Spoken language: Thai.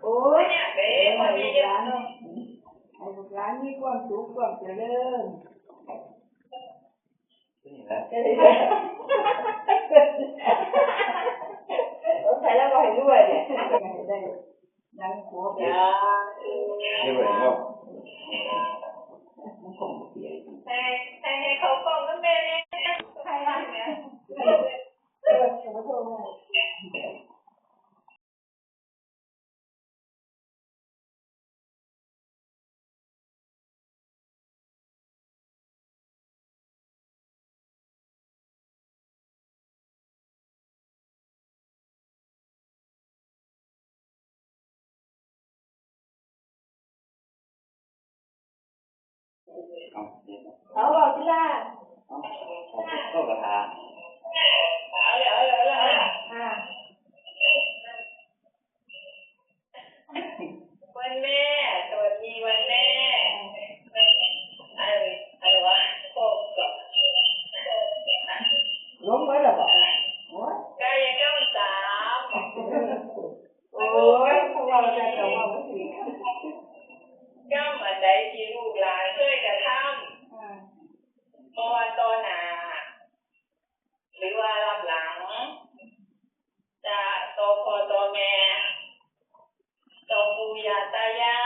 อ้ยเบ๊ะคนนี้ร้านไอ้ลูกร้านมีความสุขความเจริญนี่แหละใส่แล้วก็ให้ด้วยเนี่ยได้ดังหัวไปนี่เหมือนก็ให้เขากล้องแล้วแม่เนี่ยใครวะเนี่ยเขาบอกที่ล่ะก็กระทาวันแม่สวัสดีวันแม่อะไรวะโอ้ก็ล้มไว้หรอบอกกายกรรมสาม โอ้ยพวกเราจะแต่ว่าไม่ถึงกรรมอันใดที่ลูกหลานเคยกระทำตอนต่อหน้าหรือว่ารับหลังจะต่อพ่อต่อแม่ต่อปู่ย่าตายา